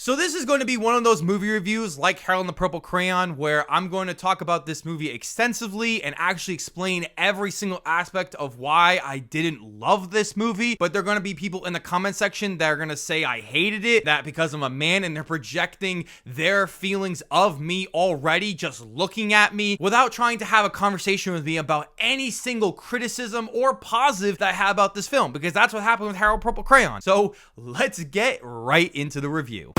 So this is going to be one of those movie reviews like Harold and the Purple Crayon, where I'm going to talk about this movie extensively and actually explain every single aspect of why I didn't love this movie. But there are going to be people in the comment section that are going to say I hated it, that because I'm a man, and they're projecting their feelings of me already just looking at me without trying to have a conversation with me about any single criticism or positive that I have about this film, because that's what happened with Harold Purple Crayon. So let's get right into the review.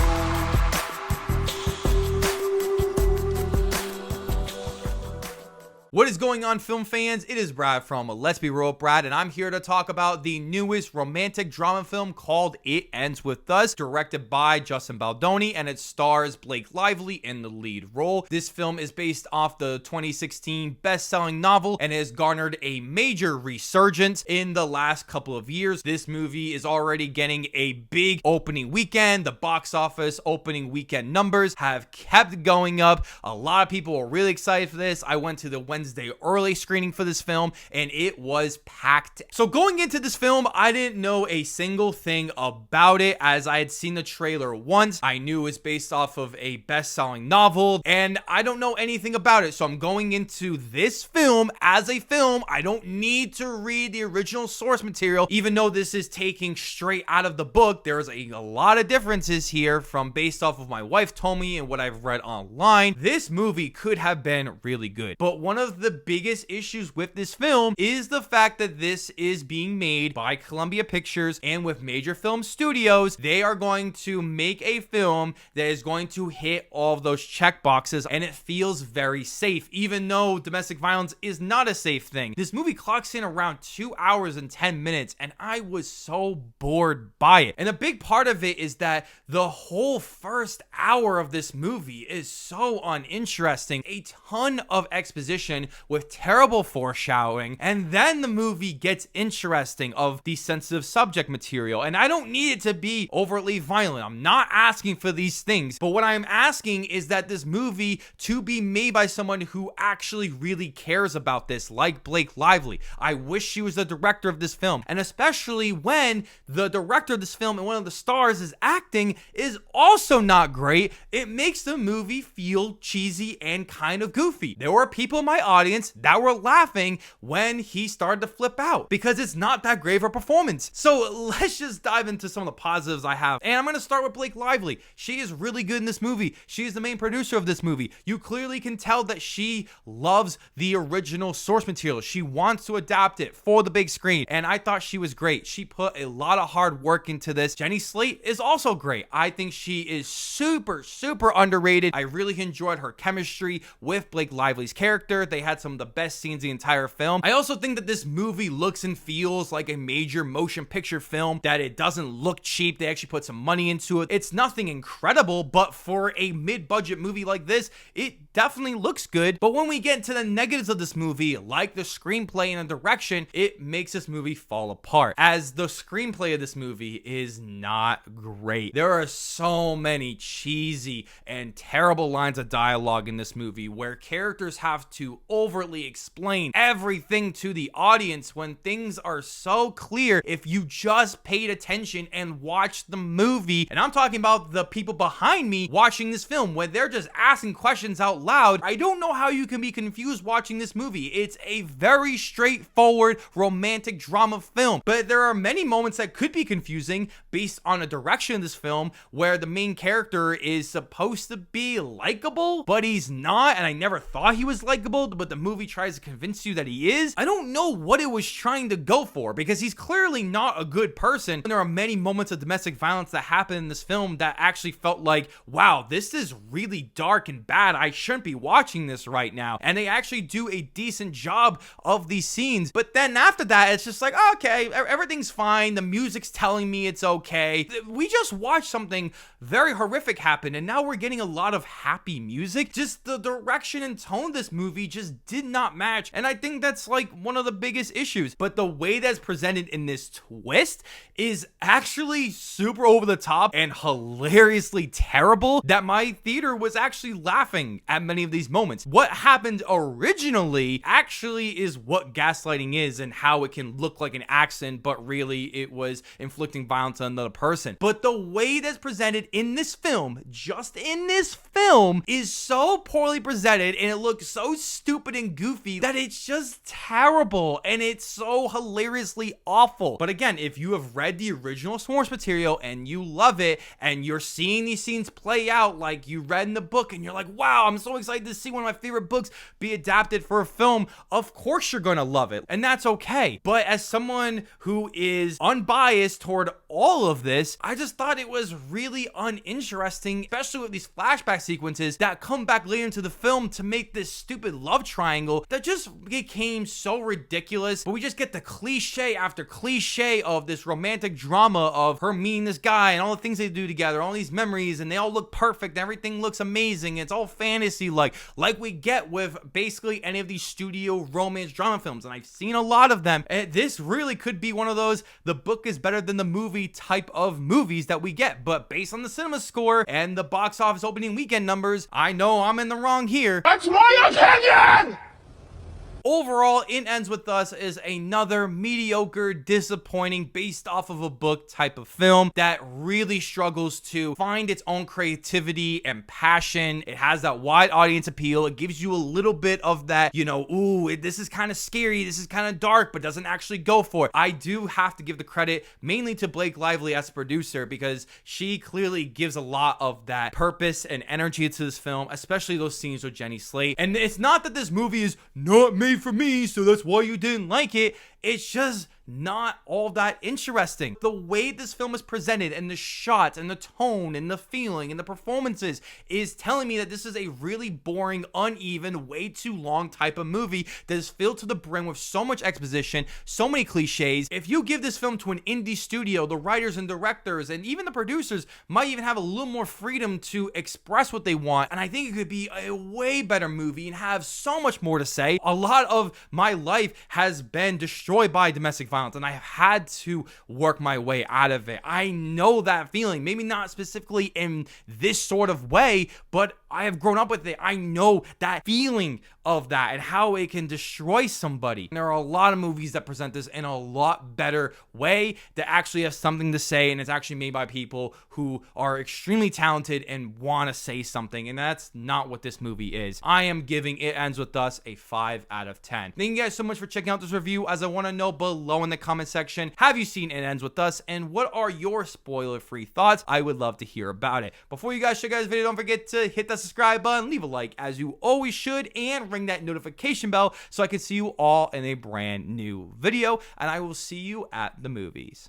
What is going on, film fans? It is Brad from Let's Be Real with Brad, and I'm here to talk about the newest romantic drama film called It Ends With Us, directed by Justin Baldoni, and it stars Blake Lively in the lead role. This film is based off the 2016 best-selling novel and has garnered a major resurgence in the last couple of years. This movie is already getting a big opening weekend. The box office opening weekend numbers have kept going up. A lot of people are really excited for this. I went to the Wednesday early screening for this film and it was packed. So going into this film, I didn't know a single thing about it, as I had seen the trailer once. I knew it was based off of a best-selling novel and I don't know anything about it. So I'm going into this film as a film. I don't need to read the original source material, even though this is taking straight out of the book. There's a lot of differences here from based off of my wife told me and what I've read online. This movie could have been really good, but one of the biggest issues with this film is the fact that this is being made by Columbia Pictures, and with major film studios, they are going to make a film that is going to hit all of those check boxes, and it feels very safe, even though domestic violence is not a safe thing. This movie clocks in around 2 hours and 10 minutes, and I was so bored by it. And a big part of it is that the whole first hour of this movie is so uninteresting. A ton of exposition with terrible foreshadowing, and then the movie gets interesting of the sensitive subject material. And I don't need it to be overtly violent. I'm not asking for these things, but what I'm asking is that this movie to be made by someone who actually really cares about this, like Blake Lively. I wish she was the director of this film, and especially when the director of this film and one of the stars' acting is also not great, it makes the movie feel cheesy and kind of goofy. There were people in my audience that were laughing when he started to flip out, because it's not that great of a performance. So let's just dive into some of the positives I have. And I'm going to start with Blake Lively. She is really good in this movie. She is the main producer of this movie. You clearly can tell that she loves the original source material. She wants to adapt it for the big screen, and I thought she was great. She put a lot of hard work into this. Jenny Slate is also great. I think she is super underrated. I really enjoyed her chemistry with Blake Lively's character. They had some of the best scenes in the entire film. I also think that this movie looks and feels like a major motion picture film, that it doesn't look cheap. They actually put some money into it. It's nothing incredible, but for a mid-budget movie like this, it definitely looks good. But when we get into the negatives of this movie, like the screenplay and the direction, it makes this movie fall apart, as the screenplay of this movie is not great. There are so many cheesy and terrible lines of dialogue in this movie where characters have to overtly explain everything to the audience when things are so clear if you just paid attention and watched the movie. And I'm talking about the people behind me watching this film, where they're just asking questions out loud. I don't know how you can be confused watching this movie. It's a very straightforward romantic drama film, but there are many moments that could be confusing based on the direction of this film, where the main character is supposed to be likable, but he's not, and I never thought he was likable, but the movie tries to convince you that he is. I don't know what it was trying to go for, because he's clearly not a good person. And there are many moments of domestic violence that happen in this film that actually felt like, wow, this is really dark and bad. I shouldn't be watching this right now. And they actually do a decent job of these scenes. But then after that, it's just like, okay, everything's fine. The music's telling me it's okay. We just watched something very horrific happen, and now we're getting a lot of happy music. Just the direction and tone of this movie just did not match, and I think that's like one of the biggest issues. But the way that's presented in this twist is actually super over the top and hilariously terrible, that my theater was actually laughing at many of these moments. What happened originally actually is what gaslighting is, and how it can look like an accident, but really it was inflicting violence on another person. But the way that's presented in this film, just in this film, is so poorly presented and it looks so stupid and goofy that it's just terrible and it's so hilariously awful. But again, if you have read the original source material and you love it and you're seeing these scenes play out like you read in the book and you're like, wow, I'm so excited to see one of my favorite books be adapted for a film, of course you're gonna love it, and that's okay. But as someone who is unbiased toward all of this, I just thought it was really uninteresting, especially with these flashback sequences that come back later into the film to make this stupid love triangle that just became so ridiculous. But we just get the cliche after cliche of this romantic drama of her meeting this guy and all the things they do together, all these memories, and they all look perfect, everything looks amazing, it's all fantasy like we get with basically any of these studio romance drama films, and I've seen a lot of them. And this really could be one of those the book is better than the movie type of movies that we get, but based on the cinema score and the box office opening weekend numbers, I know I'm in the wrong here. That's my opinion! Overall, It Ends With Us is another mediocre, disappointing, based off of a book type of film that really struggles to find its own creativity and passion. It has that wide audience appeal. It gives you a little bit of that, this is kind of scary, this is kind of dark, but doesn't actually go for it. I do have to give the credit mainly to Blake Lively as producer, because she clearly gives a lot of that purpose and energy to this film, especially those scenes with Jenny Slate. And it's not that this movie is not made for me, so that's why you didn't like it. It's just not all that interesting. The way this film is presented and the shots and the tone and the feeling and the performances is telling me that this is a really boring, uneven, way too long type of movie that is filled to the brim with so much exposition, so many cliches. If you give this film to an indie studio, the writers and directors and even the producers might even have a little more freedom to express what they want, and I think it could be a way better movie and have so much more to say. A lot of my life has been destroyed by domestic violence, and I have had to work my way out of it. I know that feeling, maybe not specifically in this sort of way, but I have grown up with it. I know that feeling of that and how it can destroy somebody. And there are a lot of movies that present this in a lot better way that actually have something to say, and it's actually made by people who are extremely talented and want to say something, and that's not what this movie is. I am giving It Ends With Us a 5 out of 10. Thank you guys so much for checking out this review. As I want to know below in the comment section, have you seen It Ends With Us, and what are your spoiler-free thoughts? I would love to hear about it. Before you guys check out this video, don't forget to hit that subscribe button, leave a like as you always should, and ring that notification bell so I can see you all in a brand new video, and I will see you at the movies.